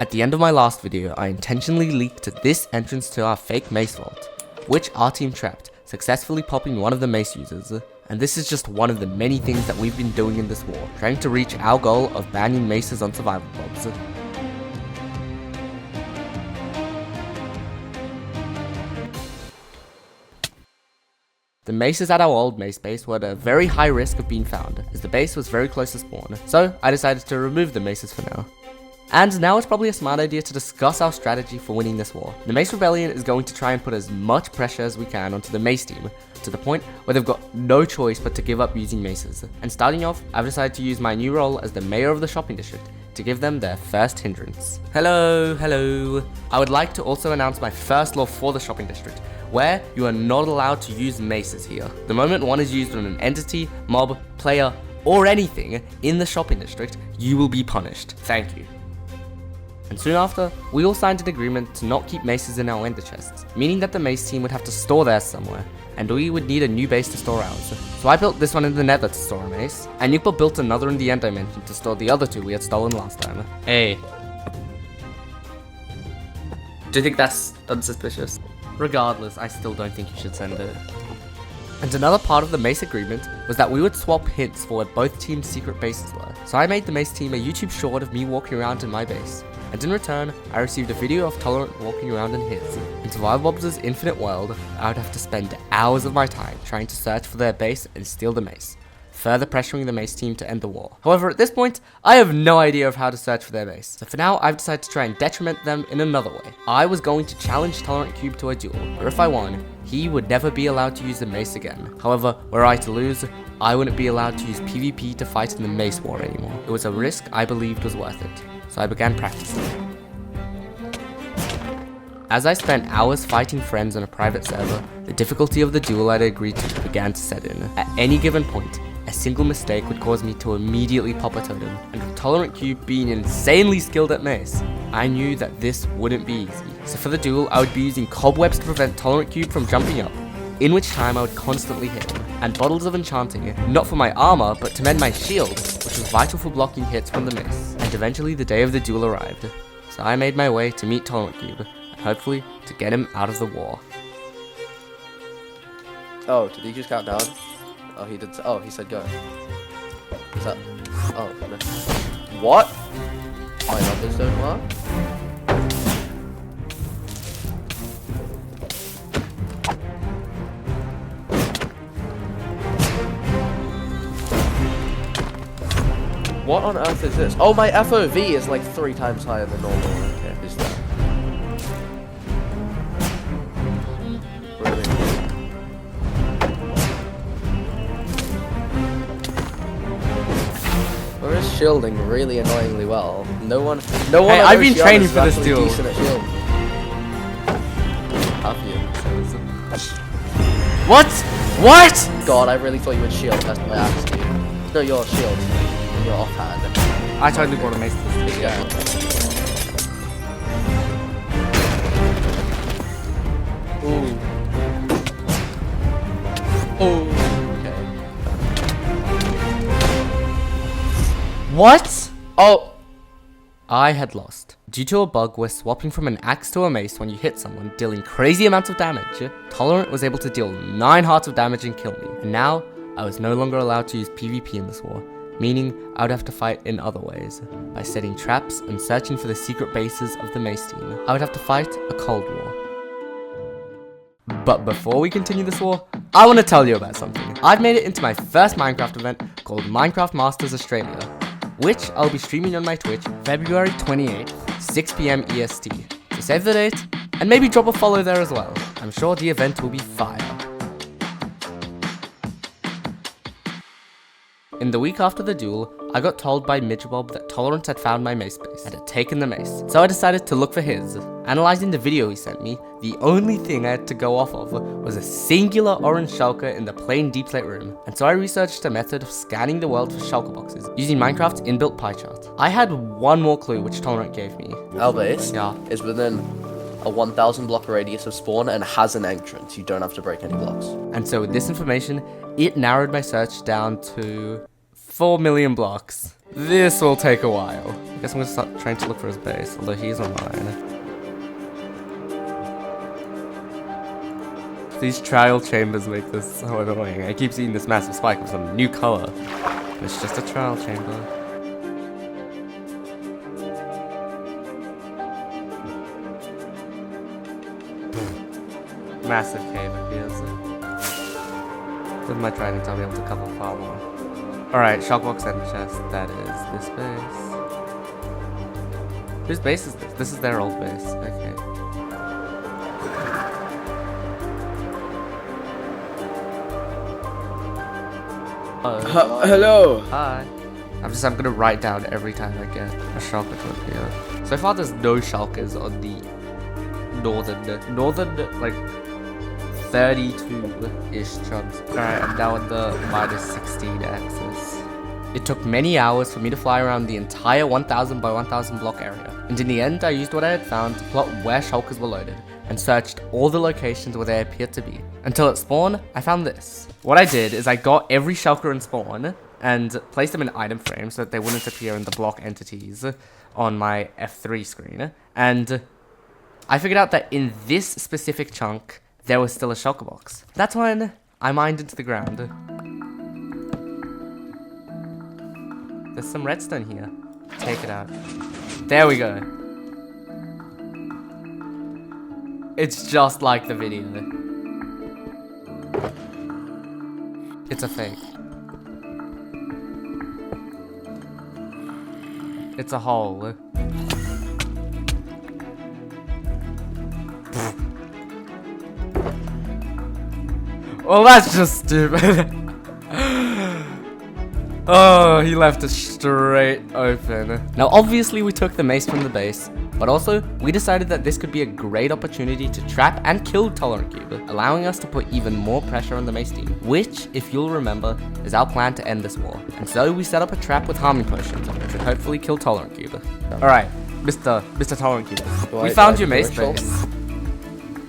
At the end of my last video, I intentionally leaked this entrance to our fake mace vault, which our team trapped, successfully popping one of the mace users. And this is just one of the many things that we've been doing in this war, trying to reach our goal of banning maces on survival mobs. The maces at our old mace base were at a very high risk of being found, as the base was very close to spawn, so I decided to remove the maces for now. And now it's probably a smart idea to discuss our strategy for winning this war. The Mace Rebellion is going to try and put as much pressure as we can onto the mace team, to the point where they've got no choice but to give up using maces. And starting off, I've decided to use my new role as the mayor of the shopping district to give them their first hindrance. Hello. I would like to also announce my first law for the shopping district, where you are not allowed to use maces here. The moment one is used on an entity, mob, player, or anything in the shopping district, you will be punished. Thank you. And soon after, we all signed an agreement to not keep maces in our ender chests, meaning that the mace team would have to store theirs somewhere, and we would need a new base to store ours. So I built this one in the nether to store a mace, and Yukbo built another in the end dimension to store the other two we had stolen last time. Hey. Do you think that's unsuspicious? Regardless, I still don't think you should send it. And another part of the mace agreement was that we would swap hints for where both teams' secret bases were. So I made the mace team a YouTube short of me walking around in my base. And in return, I received a video of Tolerant walking around in his. In Survival Mobs' infinite world, I would have to spend hours of my time trying to search for their base and steal the mace, further pressuring the mace team to end the war. However, at this point, I have no idea of how to search for their base. So for now, I've decided to try and detriment them in another way. I was going to challenge Tolerant Cube to a duel, where if I won, he would never be allowed to use the mace again. However, were I to lose, I wouldn't be allowed to use PvP to fight in the mace war anymore. It was a risk I believed was worth it, so I began practicing. As I spent hours fighting friends on a private server, the difficulty of the duel I'd agreed to began to set in. At any given point, a single mistake would cause me to immediately pop a totem, and with Tolerant Cube being insanely skilled at mace, I knew that this wouldn't be easy. So for the duel, I would be using cobwebs to prevent Tolerant Cube from jumping up, in which time I would constantly hit him, and bottles of enchanting, not for my armor, but to mend my shield, which was vital for blocking hits from the mace. And eventually the day of the duel arrived, so I made my way to meet Tolerant Cube, and hopefully to get him out of the war. Oh, did he just count down? Oh, he did. Oh, he said go. Is that? Oh, no. What? My numbers don't work. What on earth is this? Oh, my FOV is like 3 times higher than normal. Okay, is that? Really? Where is shielding really annoyingly well? No one. Hey, I've been training for this duel. Decent at shield. Have you? What? What? God, I really thought you would shield. That's why I asked you. No, your shield. Your offhand. I totally brought a mace to this. Yeah. Ooh. Oh. Okay. What? Oh. I had lost. Due to a bug where swapping from an axe to a mace when you hit someone, dealing crazy amounts of damage, Tolerant was able to deal 9 hearts of damage and kill me. And now, I was no longer allowed to use PvP in this war, meaning I would have to fight in other ways, by setting traps and searching for the secret bases of the mace team. I would have to fight a cold war. But before we continue this war, I want to tell you about something. I've made it into my first Minecraft event called Minecraft Masters Australia, which I'll be streaming on my Twitch February 28th, 6 PM EST. So save the date, and maybe drop a follow there as well. I'm sure the event will be fire. In the week after the duel, I got told by Midgebob that Tolerant had found my mace base and had taken the mace, so I decided to look for his. Analyzing the video he sent me, the only thing I had to go off of was a singular orange shulker in the plain deep slate room, and so I researched a method of scanning the world for shulker boxes using Minecraft's inbuilt pie chart. I had one more clue which Tolerant gave me. Our base Yeah. is within a 1,000 block radius of spawn and has an entrance. You don't have to break any blocks. And so with this information, it narrowed my search down to 4 million blocks. This will take a while. I guess I'm gonna start trying to look for his base, although he's online. These trial chambers make this so annoying. I keep seeing this massive spike with some new color. It's just a trial chamber. Massive cave appears. With my trident, I'll be able to cover far more. Alright, shockbox and chest. That is this base. Whose base is this? This is their old base. Okay. Hello. Hi. I'm gonna write down every time I get a shulker to appear. So far, there's no shulkers on the northern like 32-ish chunks. Alright, I'm down with the -16 axis. It took many hours for me to fly around the entire 1000 by 1000 block area. And in the end, I used what I had found to plot where shulkers were loaded and searched all the locations where they appeared to be. Until at spawn, I found this. What I did is I got every shulker in spawn and placed them in item frames so that they wouldn't appear in the block entities on my F3 screen. And I figured out that in this specific chunk, there was still a shulker box. That's when I mined into the ground. There's some redstone here. Take it out. There we go. It's just like the video. It's a fake. It's a hole. Well, that's just stupid. Oh, he left it straight open. Now, obviously, we took the mace from the base, but also, we decided that this could be a great opportunity to trap and kill Tolerant Cube, allowing us to put even more pressure on the mace team, which, if you'll remember, is our plan to end this war. And so, we set up a trap with harming potions, which would hopefully kill Tolerant Cube. Alright, Mr. Tolerant Cube, we found your mace base.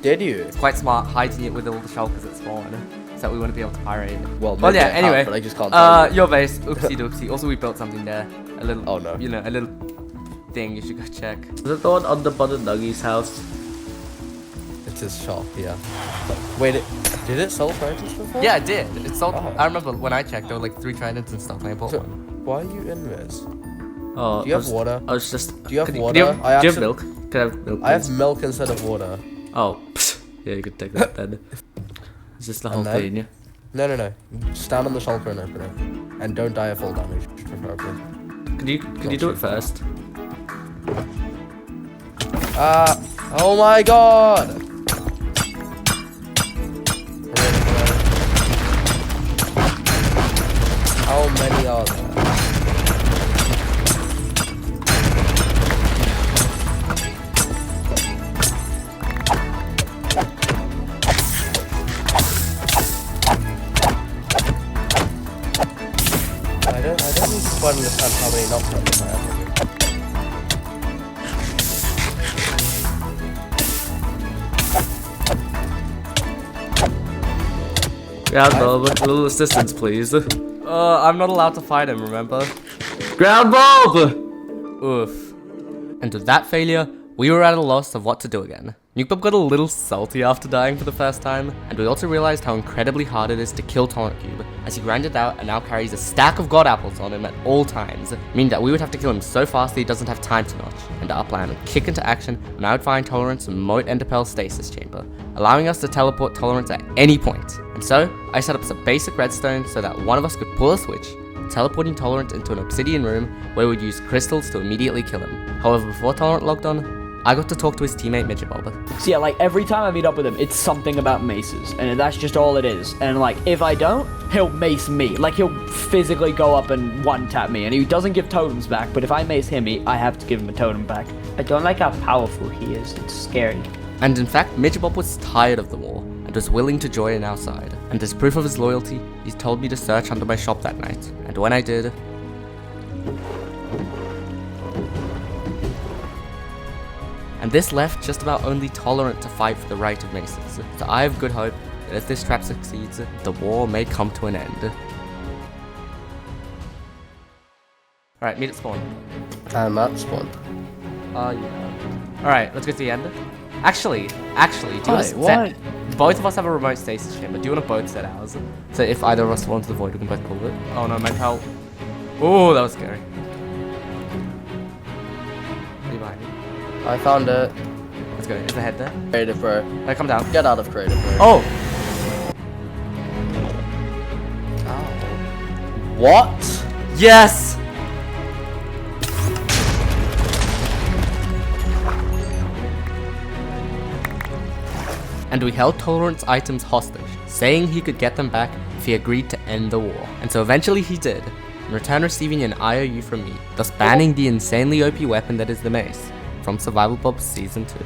Did you? It's quite smart hiding it with all the shulkers at spawn, so that we wouldn't be able to pirate it. Well yeah, anyway, but I just can't tell you. your base, oopsie doopsie. Also, we built something there. A little, oh no. You know, a little thing you should go check. Is it the one under Button Nuggy's house? It's his shop, yeah. Wait, did it sell tridents before? Yeah, it did. It sold. Oh. I remember when I checked, there were like 3 tridents and stuff, and I bought So, one. why are you in this? Oh, Do you have water? I was just. Do you have Could water? Do you have, I do you have actually- milk? Can I have milk? I have please? milk instead of water. Oh, yeah, you could take that then. Is this the whole then? thing? Yeah? No. Stand on the shulker and open it. And don't die of full damage, preferably. Could you do it first? Oh my god! How many are there? I don't quite understand how many knockdowns I have. Ground Bulb, a little assistance, please. I'm not allowed to fight him, remember? Ground Bulb! Oof. And with that failure, we were at a loss of what to do again. Nukebub got a little salty after dying for the first time, and we also realized how incredibly hard it is to kill Tolerant Cube, as he grinded out and now carries a stack of God Apples on him at all times, meaning that we would have to kill him so fast that he doesn't have time to notch, and our plan would kick into action when I would find Tolerance in Moat Enderpearl Stasis Chamber, allowing us to teleport Tolerance at any point. And so, I set up some basic redstone so that one of us could pull a switch, teleporting Tolerant into an obsidian room where we'd use crystals to immediately kill him. However, before Tolerant logged on, I got to talk to his teammate Midget Bob. So yeah, like every time I meet up with him, it's something about maces, and that's just all it is. And like, if I don't, he'll mace me. Like, he'll physically go up and one-tap me, and he doesn't give totems back, but if I mace him, I have to give him a totem back. I don't like how powerful he is, it's scary. And in fact, Midget Bob was tired of the war, and was willing to join our side. And as proof of his loyalty, he told me to search under my shop that night. And when I did, and this left just about only Tolerant to fight for the right of maces. So I have good hope that if this trap succeeds, the war may come to an end. Alright, meet at spawn. I'm at spawn. Yeah. Alright, let's go to the end. Actually, do you want to Wait, what? both of us have a remote stasis chamber. Do you want to both set ours? So if either of us fall into the void, we can both pull it. Oh no, my pal. Oh, that was scary. Are you behind me? I found it. Let's go. Is the head there? Creative, bro. Alright, come down. Get out of creative, bro. Oh! What? Yes! And we held Tolerance items hostage, saying he could get them back if he agreed to end the war. And so eventually he did, in return receiving an IOU from me, thus banning the insanely OP weapon that is the mace from Survival Bob Season 2.